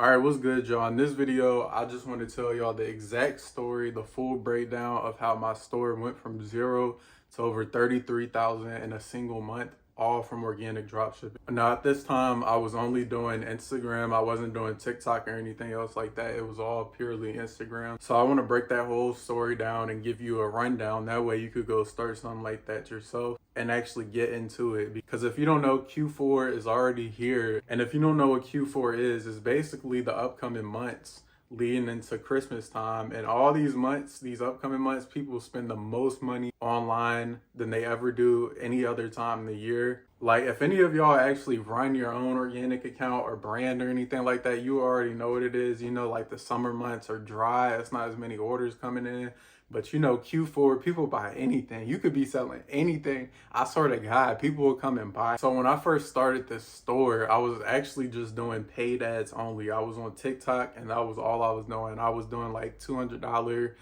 All right, what's good, y'all? In this video, I just want to tell y'all the exact story, the full breakdown of how my store went from zero to over 33,000 in a single month, all from organic dropshipping. Now, at this time, I was only doing Instagram. I wasn't doing TikTok or anything else like that. It was all purely Instagram. So I want to break that whole story down and give you a rundown. That way you could go start something like that yourself and actually get into it. Because if you don't know, Q4 is already here. And if you don't know what Q4 is, it's basically the upcoming months leading into Christmas time. And all these months, these upcoming months, people spend the most money online than they ever do any other time in the year. Like, if any of y'all actually run your own organic account or brand or anything like that, you already know what it is. You know, like the summer months are dry. It's not as many orders coming in. But you know, Q4, people buy anything. You could be selling anything. I swear to God, people will come and buy. So when I first started this store, I was actually just doing paid ads only. I was on TikTok and that was all I was doing. I was doing like $200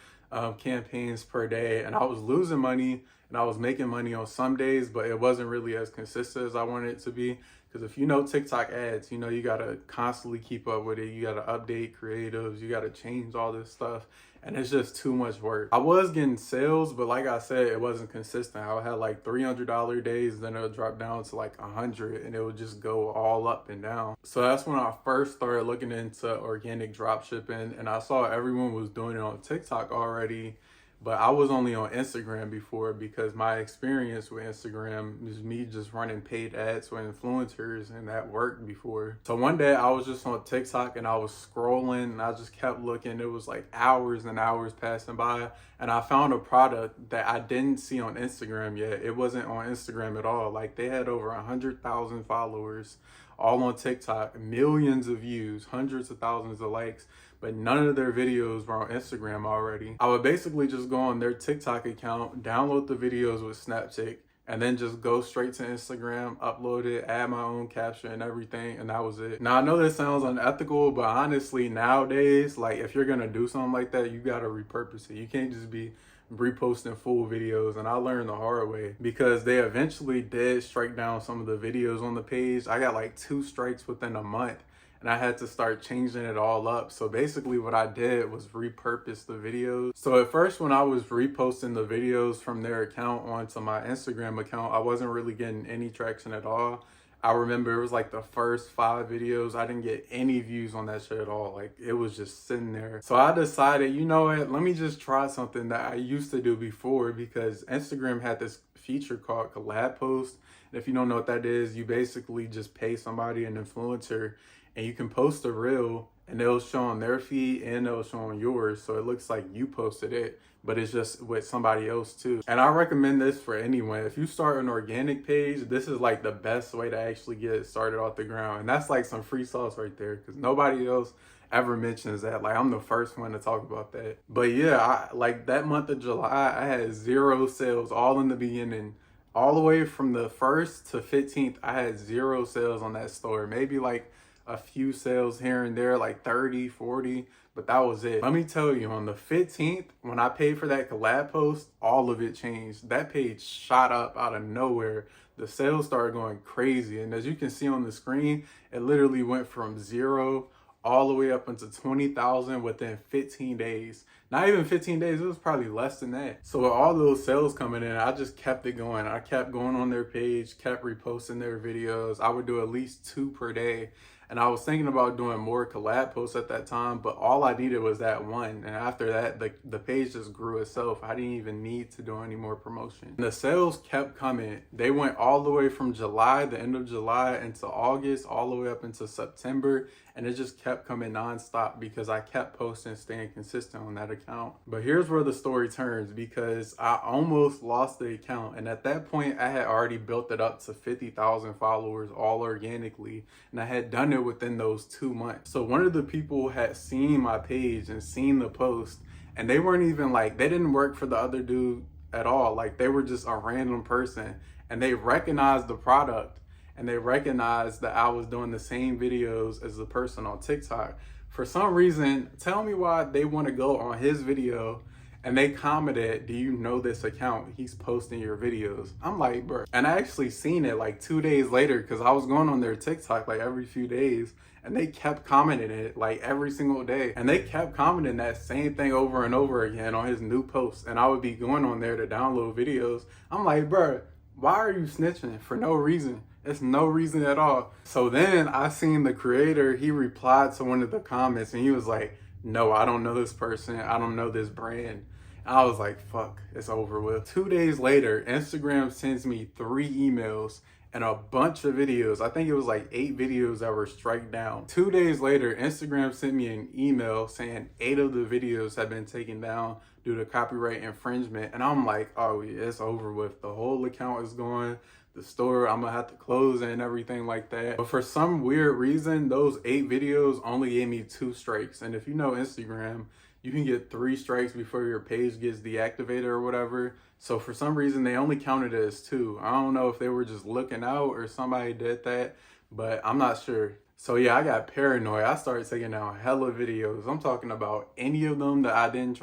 campaigns per day, and I was losing money and I was making money on some days, but it wasn't really as consistent as I wanted it to be. Because if you know TikTok ads, you know you got to constantly keep up with it. You got to update creatives. You got to change all this stuff. And it's just too much work. I was getting sales, but like I said, it wasn't consistent. I had like $300 days, then it would drop down to like 100, and it would just go all up and down. So that's when I first started looking into organic drop shipping, and I saw everyone was doing it on TikTok already. But I was only on Instagram before, because my experience with Instagram is me just running paid ads with influencers, and that worked before. So one day I was just on TikTok and I was scrolling and I just kept looking. It was like hours and hours passing by, and I found a product that I didn't see on Instagram yet. It wasn't on Instagram at all. Like, they had over 100,000 followers, all on TikTok, millions of views, hundreds of thousands of likes, but none of their videos were on Instagram already. I would basically just go on their TikTok account, download the videos with Snapchat, and then just go straight to Instagram, upload it, add my own caption and everything, and that was it. Now, I know this sounds unethical, but honestly, nowadays, like, if you're gonna do something like that, you gotta repurpose it. You can't just be reposting full videos. And I learned the hard way, because they eventually did strike down some of the videos on the page. I got like 2 strikes within a month, and I had to start changing it all up. So basically what I did was repurpose the videos. So at first, when I was reposting the videos from their account onto my Instagram account, I wasn't really getting any traction at all. I remember it was like the first 5 videos, I didn't get any views on that shit at all. Like, it was just sitting there. So I decided, you know what, let me just try something that I used to do before, because Instagram had this feature called collab post. And if you don't know what that is, you basically just pay somebody, an influencer, and you can post a reel and it'll show on their feed and it'll show on yours. So it looks like you posted it, but it's just with somebody else too. And I recommend this for anyone. If you start an organic page, this is like the best way to actually get it started off the ground. And that's like some free sauce right there, because nobody else ever mentions that. Like, I'm the first one to talk about that. But yeah, like that month of July, I had 0 sales all in the beginning. All the way from the 1st to 15th, I had 0 sales on that store. Maybe like a few sales here and there, like 30, 40, but that was it. Let me tell you, on the 15th, when I paid for that collab post, all of it changed. That page shot up out of nowhere. The sales started going crazy. And as you can see on the screen, it literally went from 0 all the way up into 20,000 within 15 days. Not even 15 days, it was probably less than that. So with all those sales coming in, I just kept it going. I kept going on their page, kept reposting their videos. I would do at least 2 per day. And I was thinking about doing more collab posts at that time, but all I needed was that one. And after that, the page just grew itself. I didn't even need to do any more promotion. And the sales kept coming. They went all the way from July, the end of July, into August, all the way up into September. And it just kept coming nonstop, because I kept posting, staying consistent on that account. But here's where the story turns, because I almost lost the account. And at that point, I had already built it up to 50,000 followers all organically. And I had done it within those 2 months. So one of the people had seen my page and seen the post, and they weren't even like, they didn't work for the other dude at all. Like, they were just a random person, and they recognized the product. And they recognized that I was doing the same videos as the person on TikTok. For some reason, tell me why they want to go on his video And they commented, "Do you know this account? He's posting your videos." I'm like, bro. And I actually seen it like 2 days later because I was going on their TikTok like every few days. And they kept commenting it like every single day. And they kept commenting that same thing over and over again on his new posts. And I would be going on there to download videos. I'm like, bro, why are you snitching for no reason? It's no reason at all. So then I seen the creator, he replied to one of the comments and he was like, "No, I don't know this person. I don't know this brand." And I was like, fuck, it's over with. 2 days later, Instagram sends me 3 emails and a bunch of videos. I think it was like 8 videos that were striked down. 2 days later, Instagram sent me an email saying 8 of the videos had been taken down due to copyright infringement. And I'm like, oh yeah, it's over with. The whole account is gone. The store, I'm gonna have to close it and everything like that. But for some weird reason, those 8 videos only gave me 2 strikes. And if you know Instagram, you can get 3 strikes before your page gets deactivated or whatever. So for some reason, they only counted it as 2. I don't know if they were just looking out or somebody did that, but I'm not sure. So yeah, I got paranoid. I started taking down hella videos. I'm talking about any of them that I didn't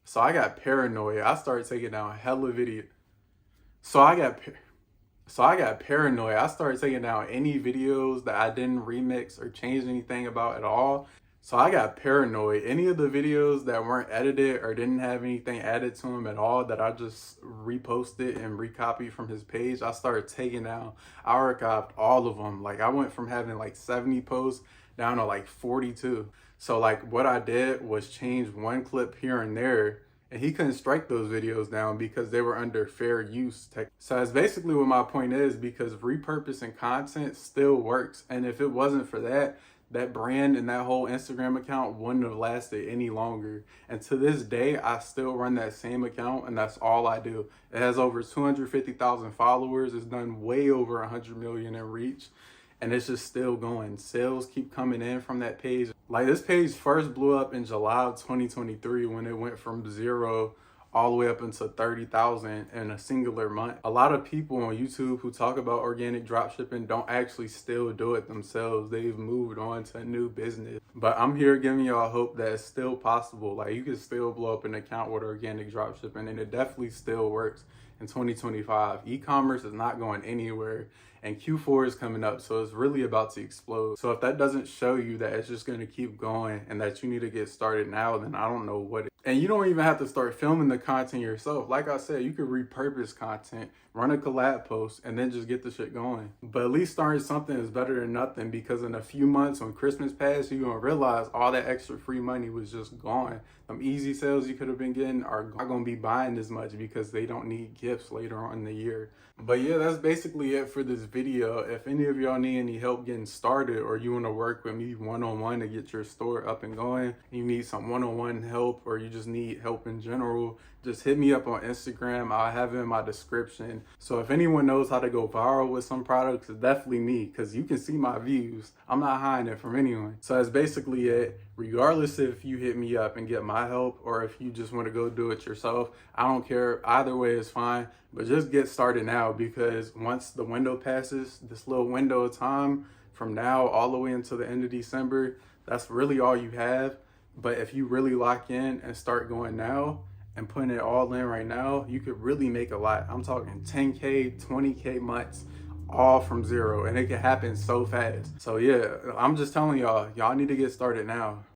So I got paranoid. I started taking down hella videos. So I got paranoid. I started taking down any videos that I didn't remix or change anything about at all. So I got paranoid. Any of the videos that weren't edited or didn't have anything added to them at all that I just reposted and recopied from his page, I started taking down. I archived all of them. Like I went from having like 70 posts down to like 42. So like what I did was change one clip here and there, and he couldn't strike those videos down because they were under fair use tech. So that's basically what my point is, because repurposing content still works. And if it wasn't for that, that brand and that whole Instagram account wouldn't have lasted any longer. And to this day, I still run that same account and that's all I do. It has over 250,000 followers. It's done way over 100 million in reach. And it's just still going. Sales keep coming in from that page. Like this page first blew up in July of 2023 when it went from 0 all the way up into 30,000 in a singular month. A lot of people on YouTube who talk about organic dropshipping don't actually still do it themselves. They've moved on to a new business. But I'm here giving y'all hope that it's still possible. Like you can still blow up an account with organic dropshipping, and it definitely still works in 2025. E-commerce is not going anywhere, and Q4 is coming up, so it's really about to explode. So if that doesn't show you that it's just going to keep going and that you need to get started now, then I don't know what it. And you don't even have to start filming the content yourself. Like I said, you could repurpose content, run a collab post, and then just get the shit going. But at least starting something is better than nothing, because in a few months when Christmas passes, you're going to realize all that extra free money was just gone. Them easy sales you could have been getting are not going to be buying as much because they don't need gifts later on in the year. But yeah, that's basically it for this video. If any of y'all need any help getting started, or you want to work with me one-on-one to get your store up and going, you need some one-on-one help, or you just need help in general, just hit me up on Instagram. I'll have it in my description. So if anyone knows how to go viral with some products, it's definitely me, because you can see my views. I'm not hiding it from anyone. So that's basically it. Regardless if you hit me up and get my help, or if you just want to go do it yourself, I don't care. Either way is fine. But just get started now, because once the window passes, this little window of time from now all the way until the end of December, that's really all you have. But if you really lock in and start going now and putting it all in right now, you could really make a lot. I'm talking 10K, 20K months, all from 0, and it can happen so fast. So yeah, I'm just telling y'all need to get started now.